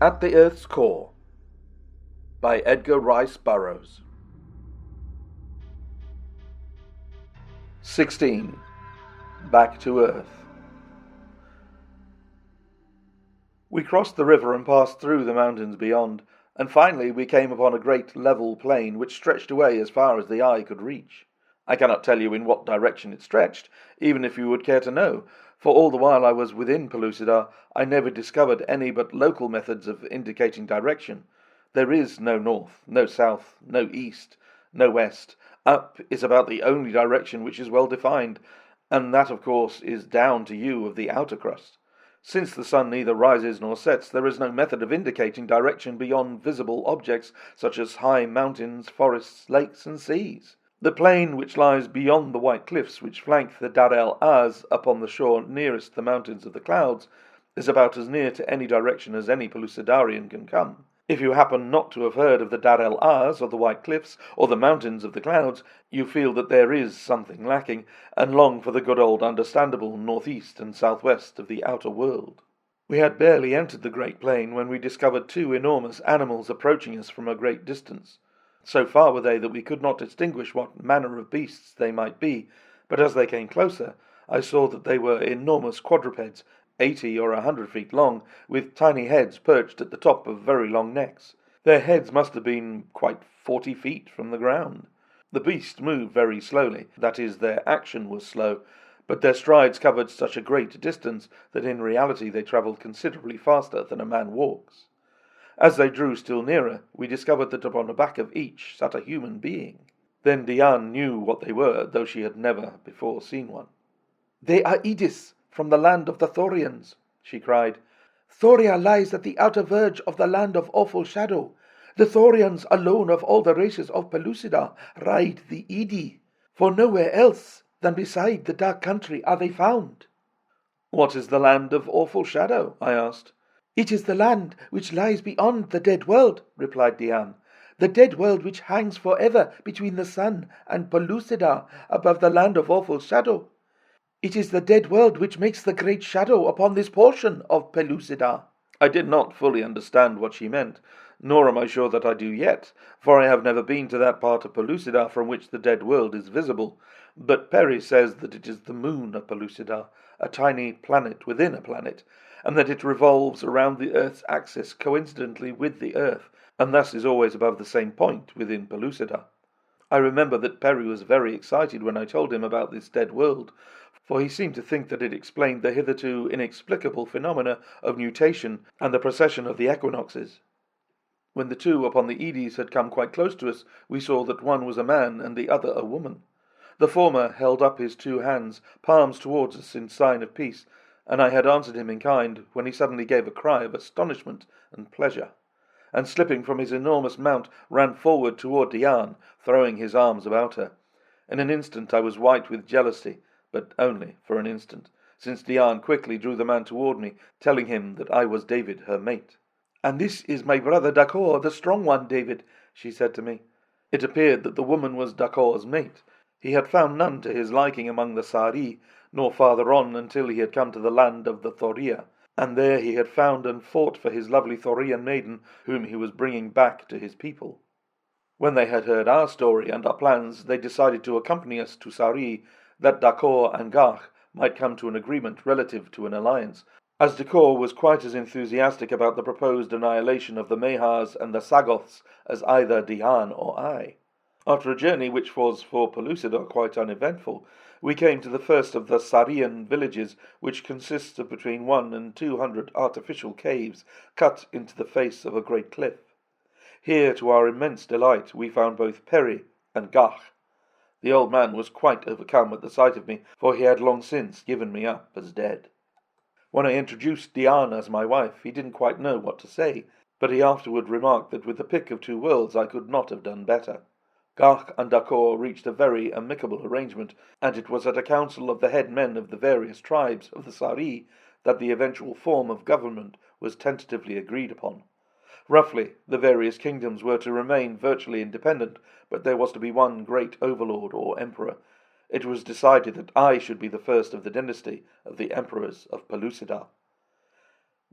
At the Earth's Core by Edgar Rice Burroughs. 16. Back to Earth. We crossed the river and passed through the mountains beyond, and finally we came upon a great level plain which stretched away as far as the eye could reach. I cannot tell you in what direction it stretched, even if you would care to know, for all the while I was within Pellucidar, I never discovered any but local methods of indicating direction. There is no north, no south, no east, no west. Up is about the only direction which is well defined, and that, of course, is down to you of the outer crust. Since the sun neither rises nor sets, there is no method of indicating direction beyond visible objects such as high mountains, forests, lakes, and seas. The plain which lies beyond the white cliffs which flank the Dar el-Az upon the shore nearest the mountains of the clouds is about as near to any direction as any Pellucidarian can come. If you happen not to have heard of the Dar el-Az or the white cliffs or the mountains of the clouds, you feel that there is something lacking, and long for the good old understandable northeast and southwest of the outer world. We had barely entered the great plain when we discovered two enormous animals approaching us from a great distance. So far were they that we could not distinguish what manner of beasts they might be, but as they came closer, I saw that they were enormous quadrupeds, 80 or 100 feet long, with tiny heads perched at the top of very long necks. Their heads must have been quite 40 feet from the ground. The beasts moved very slowly, that is, their action was slow, but their strides covered such a great distance that in reality they travelled considerably faster than a man walks. As they drew still nearer, we discovered that upon the back of each sat a human being. Then Diane knew what they were, though she had never before seen one. "They are Edis, from the land of the Thorians," she cried. "Thoria lies at the outer verge of the land of awful shadow. The Thorians alone of all the races of Pellucidar ride the Edi, for nowhere else than beside the dark country are they found." "What is the land of awful shadow?" I asked. "It is the land which lies beyond the dead world," replied Diane. "The dead world which hangs forever between the sun and Pellucidar above the land of awful shadow. It is the dead world which makes the great shadow upon this portion of Pellucidar." I did not fully understand what she meant, nor am I sure that I do yet, for I have never been to that part of Pellucidar from which the dead world is visible. But Perry says that it is the moon of Pellucidar, a tiny planet within a planet, and that it revolves around the Earth's axis coincidentally with the Earth, and thus is always above the same point within Pellucidar. I remember that Perry was very excited when I told him about this dead world, for he seemed to think that it explained the hitherto inexplicable phenomena of nutation and the precession of the equinoxes. When the two upon the Edis had come quite close to us, we saw that one was a man and the other a woman. The former held up his two hands, palms towards us in sign of peace, and I had answered him in kind, when he suddenly gave a cry of astonishment and pleasure, and slipping from his enormous mount, ran forward toward Diane, throwing his arms about her. In an instant I was white with jealousy, but only for an instant, since Diane quickly drew the man toward me, telling him that I was David, her mate. "And this is my brother Dakor, the strong one, David," she said to me. It appeared that the woman was Dakor's mate. He had found none to his liking among the Sari, nor farther on until he had come to the land of the Thoria, and there he had found and fought for his lovely Thorian maiden, whom he was bringing back to his people. When they had heard our story and our plans, they decided to accompany us to Sari, that Dakor and Garch might come to an agreement relative to an alliance, as Dakor was quite as enthusiastic about the proposed annihilation of the Mahars and the Sagoths as either Diane or I. After a journey which was for Pellucidar quite uneventful, we came to the first of the Sarian villages, which consists of between 100 and 200 artificial caves cut into the face of a great cliff. Here, to our immense delight, we found both Perry and Garch. The old man was quite overcome at the sight of me, for he had long since given me up as dead. When I introduced Diane as my wife, he didn't quite know what to say, but he afterward remarked that with the pick of two worlds I could not have done better. Garch and Dakor reached a very amicable arrangement, and it was at a council of the head men of the various tribes of the Sari that the eventual form of government was tentatively agreed upon. Roughly, the various kingdoms were to remain virtually independent, but there was to be one great overlord or emperor. It was decided that I should be the first of the dynasty of the emperors of Pellucidar.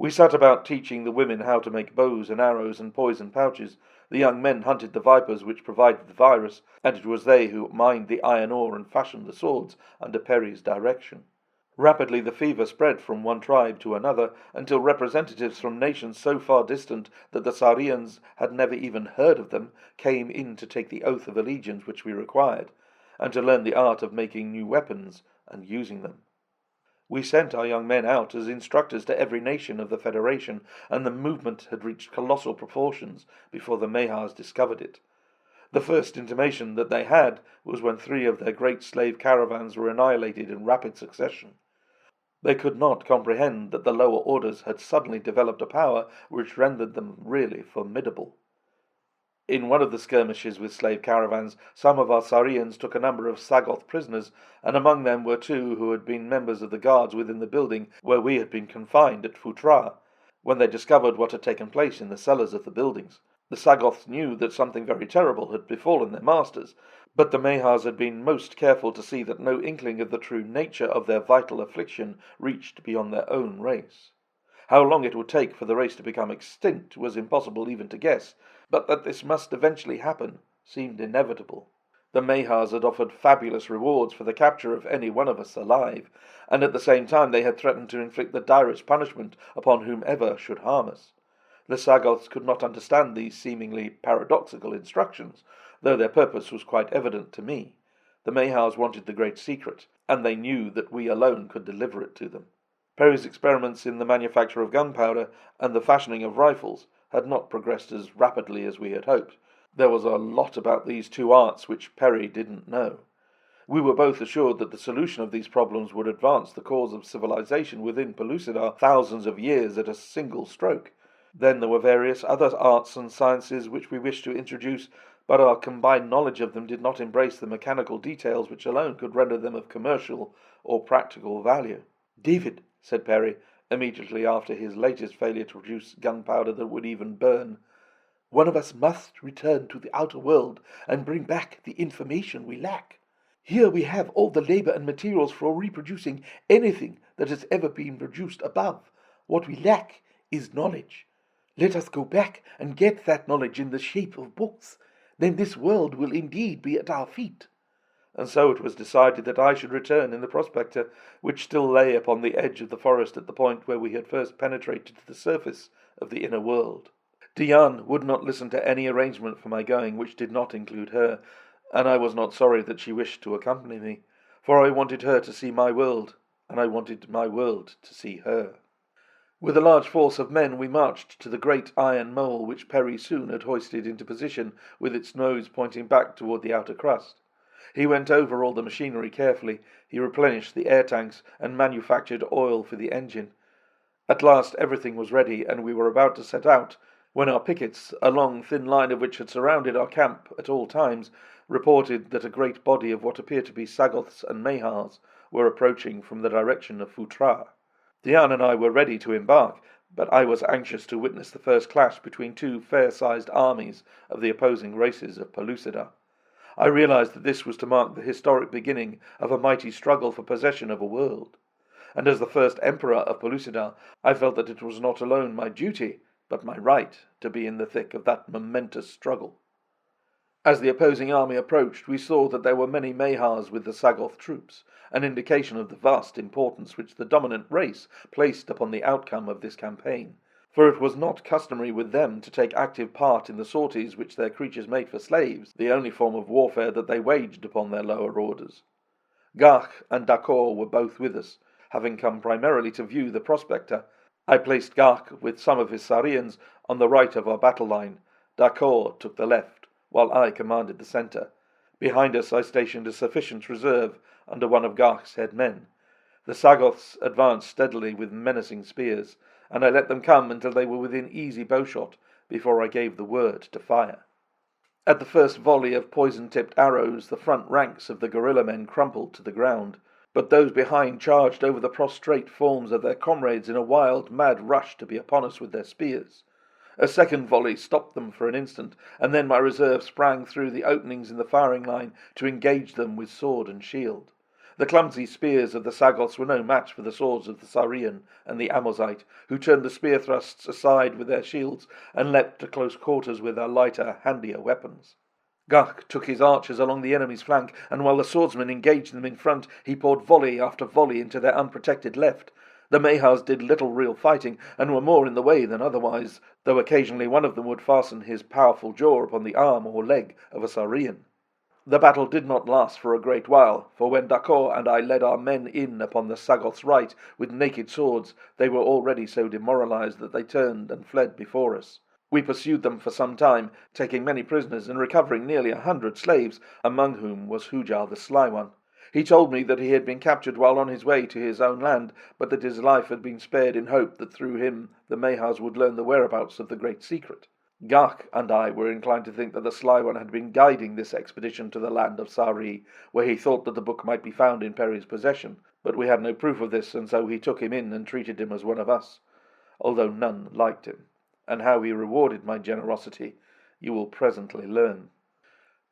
We sat about teaching the women how to make bows and arrows and poison pouches. The young men hunted the vipers which provided the virus, and it was they who mined the iron ore and fashioned the swords under Perry's direction. Rapidly the fever spread from one tribe to another, until representatives from nations so far distant that the Sarians had never even heard of them came in to take the oath of allegiance which we required, and to learn the art of making new weapons and using them. We sent our young men out as instructors to every nation of the Federation, and the movement had reached colossal proportions before the Mahars discovered it. The first intimation that they had was when 3 of their great slave caravans were annihilated in rapid succession. They could not comprehend that the lower orders had suddenly developed a power which rendered them really formidable. In one of the skirmishes with slave caravans, some of our Sarians took a number of Sagoth prisoners, and among them were 2 who had been members of the guards within the building where we had been confined at Futra, when they discovered what had taken place in the cellars of the buildings. The Sagoths knew that something very terrible had befallen their masters, but the Mahars had been most careful to see that no inkling of the true nature of their vital affliction reached beyond their own race. How long it would take for the race to become extinct was impossible even to guess, but that this must eventually happen seemed inevitable. The Mahars had offered fabulous rewards for the capture of any one of us alive, and at the same time they had threatened to inflict the direst punishment upon whomever should harm us. The Sagoths could not understand these seemingly paradoxical instructions, though their purpose was quite evident to me. The Mahars wanted the great secret, and they knew that we alone could deliver it to them. Perry's experiments in the manufacture of gunpowder and the fashioning of rifles had not progressed as rapidly as we had hoped. There was a lot about these 2 arts which Perry didn't know. We were both assured that the solution of these problems would advance the cause of civilization within Pellucidar thousands of years at a single stroke. Then there were various other arts and sciences which we wished to introduce, but our combined knowledge of them did not embrace the mechanical details which alone could render them of commercial or practical value. "David," said Perry, immediately after his latest failure to produce gunpowder that would even burn, "one of us must return to the outer world and bring back the information we lack. Here we have all the labor and materials for reproducing anything that has ever been produced above. What we lack is knowledge. Let us go back and get that knowledge in the shape of books. Then this world will indeed be at our feet." And so it was decided that I should return in the prospector, which still lay upon the edge of the forest at the point where we had first penetrated to the surface of the inner world. Diane would not listen to any arrangement for my going which did not include her, and I was not sorry that she wished to accompany me, for I wanted her to see my world, and I wanted my world to see her. With a large force of men we marched to the great iron mole which Perry soon had hoisted into position with its nose pointing back toward the outer crust. He went over all the machinery carefully, he replenished the air tanks and manufactured oil for the engine. At last everything was ready, and we were about to set out, when our pickets, a long thin line of which had surrounded our camp at all times, reported that a great body of what appeared to be Sagoths and Mahars were approaching from the direction of Futra. Diane and I were ready to embark, but I was anxious to witness the first clash between 2 fair-sized armies of the opposing races of Pellucidar. I realized that this was to mark the historic beginning of a mighty struggle for possession of a world. And as the first emperor of Pellucidar, I felt that it was not alone my duty, but my right, to be in the thick of that momentous struggle. As the opposing army approached, we saw that there were many Mahars with the Sagoth troops, an indication of the vast importance which the dominant race placed upon the outcome of this campaign, for it was not customary with them to take active part in the sorties which their creatures made for slaves, the only form of warfare that they waged upon their lower orders. Garch and D'accord were both with us, having come primarily to view the prospector. I placed Garch with some of his Sarians on the right of our battle line. D'accord took the left, while I commanded the centre. Behind us I stationed a sufficient reserve under one of Garch's head men. The Sagoths advanced steadily with menacing spears, and I let them come until they were within easy bowshot before I gave the word to fire. At the first volley of poison-tipped arrows, the front ranks of the guerrilla men crumpled to the ground, but those behind charged over the prostrate forms of their comrades in a wild, mad rush to be upon us with their spears. A second volley stopped them for an instant, and then my reserve sprang through the openings in the firing line to engage them with sword and shield. The clumsy spears of the Sagoths were no match for the swords of the Sarian and the Amozite, who turned the spear thrusts aside with their shields and leapt to close quarters with their lighter, handier weapons. Gach took his archers along the enemy's flank, and while the swordsmen engaged them in front, he poured volley after volley into their unprotected left. The Mahars did little real fighting, and were more in the way than otherwise, though occasionally one of them would fasten his powerful jaw upon the arm or leg of a Sarian. The battle did not last for a great while, for when Dakor and I led our men in upon the Sagoths' right with naked swords, they were already so demoralized that they turned and fled before us. We pursued them for some time, taking many prisoners and recovering nearly 100 slaves, among whom was Hujar the Sly One. He told me that he had been captured while on his way to his own land, but that his life had been spared in hope that through him the Mahars would learn the whereabouts of the great secret. Gach and I were inclined to think that the Sly One had been guiding this expedition to the land of Sari, where he thought that the book might be found in Peri's possession, but we had no proof of this, and so he took him in and treated him as one of us, although none liked him, and how he rewarded my generosity you will presently learn.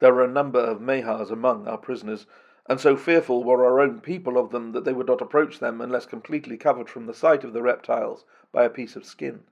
There were a number of Mahars among our prisoners, and so fearful were our own people of them that they would not approach them unless completely covered from the sight of the reptiles by a piece of skin.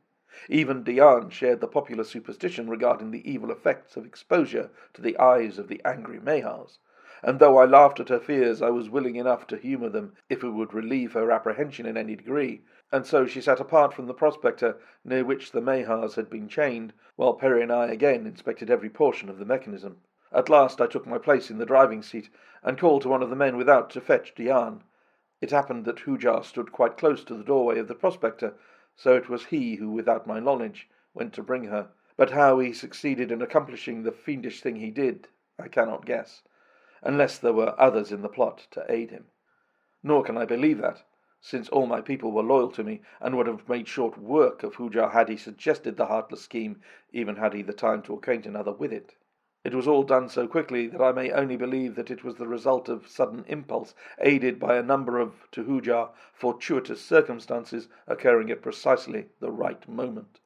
Even Dian shared the popular superstition regarding the evil effects of exposure to the eyes of the angry Mahars, and though I laughed at her fears, I was willing enough to humour them if it would relieve her apprehension in any degree, and so she sat apart from the prospector near which the Mahars had been chained, while Peri and I again inspected every portion of the mechanism. At last I took my place in the driving seat, and called to one of the men without to fetch Dian. It happened that Hujar stood quite close to the doorway of the prospector, so it was he who, without my knowledge, went to bring her. But how he succeeded in accomplishing the fiendish thing he did, I cannot guess, unless there were others in the plot to aid him. Nor can I believe that, since all my people were loyal to me, and would have made short work of Hujar had he suggested the heartless scheme, even had he the time to acquaint another with it. It was all done so quickly that I may only believe that it was the result of sudden impulse, aided by a number of, to Hujar, fortuitous circumstances occurring at precisely the right moment.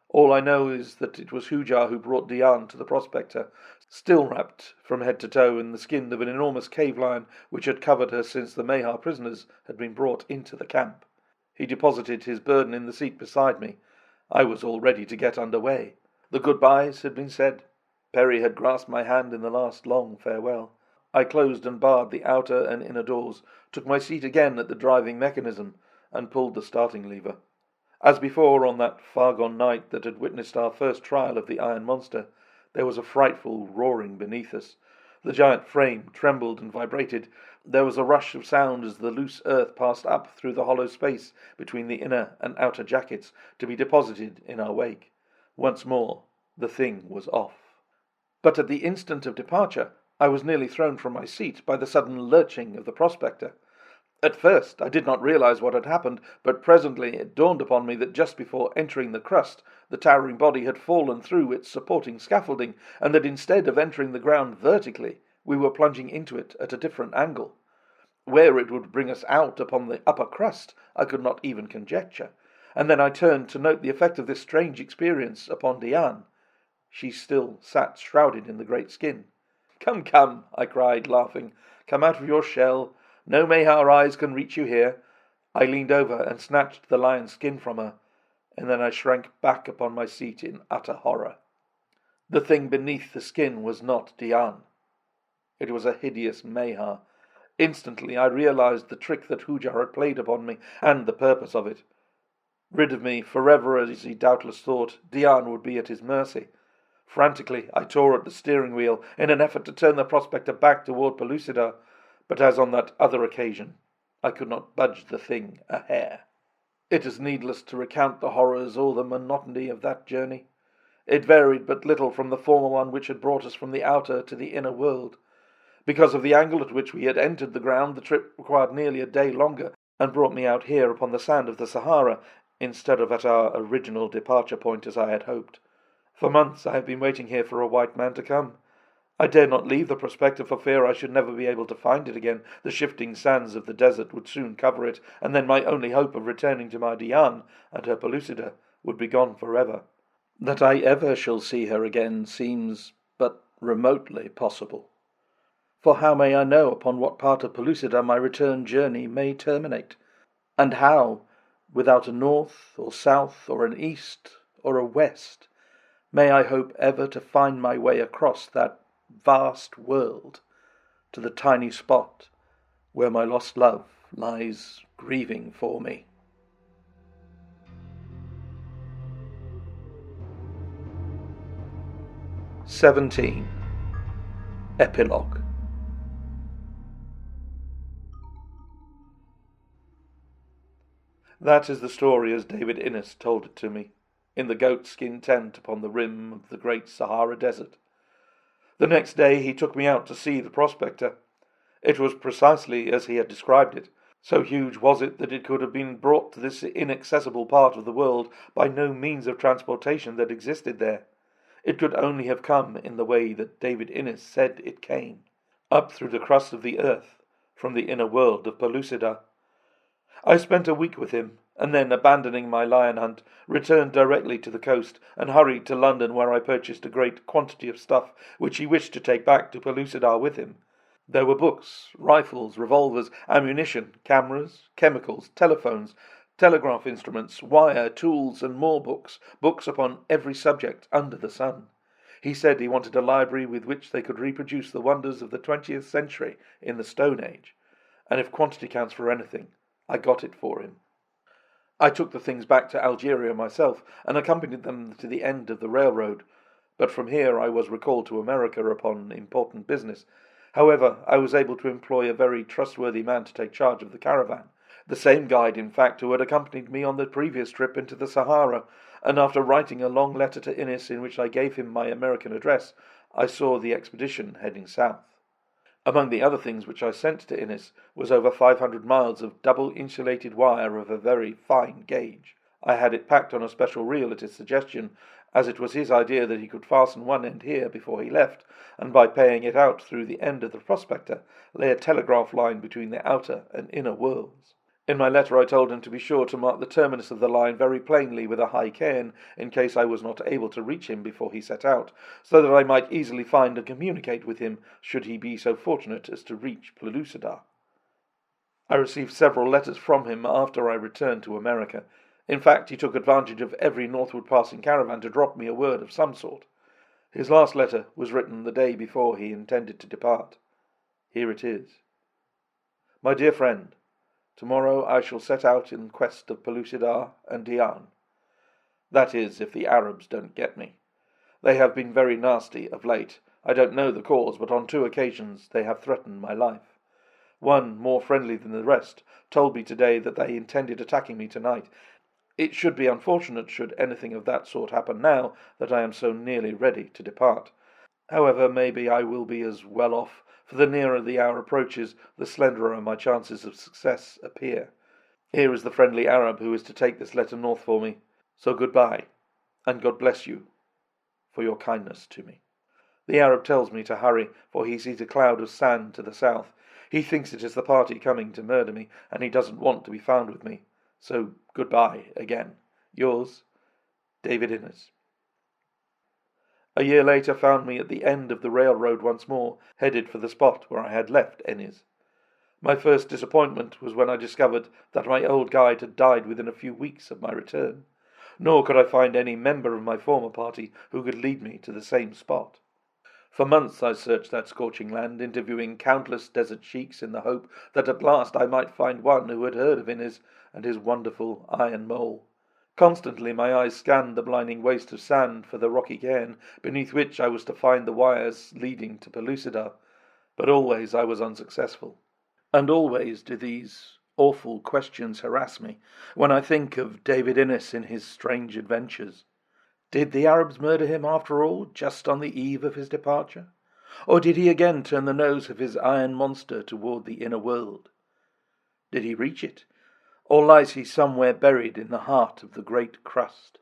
All I know is that it was Hujar who brought Dian to the prospector, still wrapped from head to toe in the skin of an enormous cave lion which had covered her since the Mahar prisoners had been brought into the camp. He deposited his burden in the seat beside me. I was all ready to get under way. The goodbyes had been said. Peri had grasped my hand in the last long farewell. I closed and barred the outer and inner doors, took my seat again at the driving mechanism, and pulled the starting lever. As before on that far-gone night that had witnessed our first trial of the iron monster, there was a frightful roaring beneath us. The giant frame trembled and vibrated. There was a rush of sound as the loose earth passed up through the hollow space between the inner and outer jackets to be deposited in our wake. Once more, the thing was off. But at the instant of departure, I was nearly thrown from my seat by the sudden lurching of the prospector. At first I did not realize what had happened, but presently it dawned upon me that just before entering the crust, the towering body had fallen through its supporting scaffolding, and that instead of entering the ground vertically, we were plunging into it at a different angle. Where it would bring us out upon the upper crust, I could not even conjecture, and then I turned to note the effect of this strange experience upon Dian. She still sat shrouded in the great skin. "Come, come," I cried, laughing. "Come out of your shell. No Mahar eyes can reach you here." I leaned over and snatched the lion's skin from her, and then I shrank back upon my seat in utter horror. The thing beneath the skin was not Dian. It was a hideous Mahar. Instantly I realized the trick that Hujar had played upon me, and the purpose of it. Rid of me forever, as he doubtless thought, Dian would be at his mercy. Frantically, I tore at the steering wheel in an effort to turn the prospector back toward Pellucidar, but as on that other occasion, I could not budge the thing a hair. It is needless to recount the horrors or the monotony of that journey. It varied but little from the former one which had brought us from the outer to the inner world. Because of the angle at which we had entered the ground, the trip required nearly a day longer, and brought me out here upon the sand of the Sahara, instead of at our original departure point as I had hoped. For months I have been waiting here for a white man to come. I dared not leave the prospector for fear I should never be able to find it again. The shifting sands of the desert would soon cover it, and then my only hope of returning to my Dian and her Pellucidar would be gone forever. That I ever shall see her again seems but remotely possible. For how may I know upon what part of Pellucidar my return journey may terminate? And how, without a north or south or an east or a west, may I hope ever to find my way across that vast world to the tiny spot where my lost love lies grieving for me? 17. Epilogue. That is the story as David Innes told it to me, in the goat-skin tent upon the rim of the great Sahara Desert. The next day he took me out to see the prospector. It was precisely as he had described it. So huge was it that it could have been brought to this inaccessible part of the world by no means of transportation that existed there. It could only have come in the way that David Innes said it came, up through the crust of the earth, from the inner world of Pellucidar. I spent a week with him, and then, abandoning my lion hunt, returned directly to the coast and hurried to London, where I purchased a great quantity of stuff which he wished to take back to Pellucidar with him. There were books, rifles, revolvers, ammunition, cameras, chemicals, telephones, telegraph instruments, wire, tools, and more books, books upon every subject under the sun. He said he wanted a library with which they could reproduce the wonders of the 20th century in the Stone Age, and if quantity counts for anything, I got it for him. I took the things back to Algeria myself, and accompanied them to the end of the railroad, but from here I was recalled to America upon important business. However, I was able to employ a very trustworthy man to take charge of the caravan, the same guide, in fact, who had accompanied me on the previous trip into the Sahara, and after writing a long letter to Innes in which I gave him my American address, I saw the expedition heading south. Among the other things which I sent to Innes was over 500 miles of double-insulated wire of a very fine gauge. I had it packed on a special reel at his suggestion, as it was his idea that he could fasten one end here before he left, and by paying it out through the end of the prospector, lay a telegraph line between the outer and inner worlds. In my letter I told him to be sure to mark the terminus of the line very plainly with a high cairn, in case I was not able to reach him before he set out, so that I might easily find and communicate with him, should he be so fortunate as to reach Pellucidar. I received several letters from him after I returned to America. In fact, he took advantage of every northward passing caravan to drop me a word of some sort. His last letter was written the day before he intended to depart. Here it is. My dear friend, tomorrow I shall set out in quest of Pellucidar and Dian. That is, if the Arabs don't get me. They have been very nasty of late. I don't know the cause, but on 2 occasions they have threatened my life. One, more friendly than the rest, told me today that they intended attacking me tonight. It should be unfortunate should anything of that sort happen now that I am so nearly ready to depart. However, maybe I will be as well off, for the nearer the hour approaches, the slenderer my chances of success appear. Here is the friendly Arab who is to take this letter north for me. So goodbye, and God bless you for your kindness to me. The Arab tells me to hurry, for he sees a cloud of sand to the south. He thinks it is the party coming to murder me, and he doesn't want to be found with me. So goodbye again. Yours, David Innes. A year later found me at the end of the railroad once more, headed for the spot where I had left Innes. My first disappointment was when I discovered that my old guide had died within a few weeks of my return, nor could I find any member of my former party who could lead me to the same spot. For months I searched that scorching land, interviewing countless desert sheiks in the hope that at last I might find one who had heard of Innes and his wonderful iron mole. Constantly my eyes scanned the blinding waste of sand for the rocky cairn beneath which I was to find the wires leading to Pellucidar, but always I was unsuccessful. And always do these awful questions harass me when I think of David Innes in his strange adventures. Did the Arabs murder him after all, just on the eve of his departure? Or did he again turn the nose of his iron monster toward the inner world? Did he reach it? Or lies he somewhere buried in the heart of the great crust?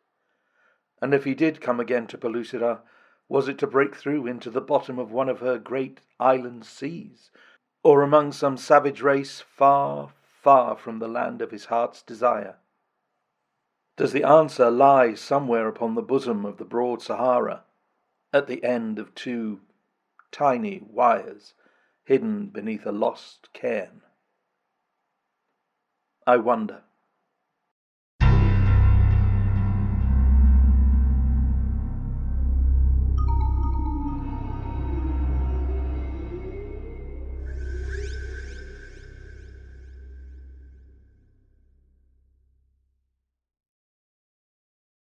And if he did come again to Pellucidar, was it to break through into the bottom of one of her great island seas, or among some savage race far, far from the land of his heart's desire? Does the answer lie somewhere upon the bosom of the broad Sahara, at the end of 2 tiny wires hidden beneath a lost cairn. I wonder.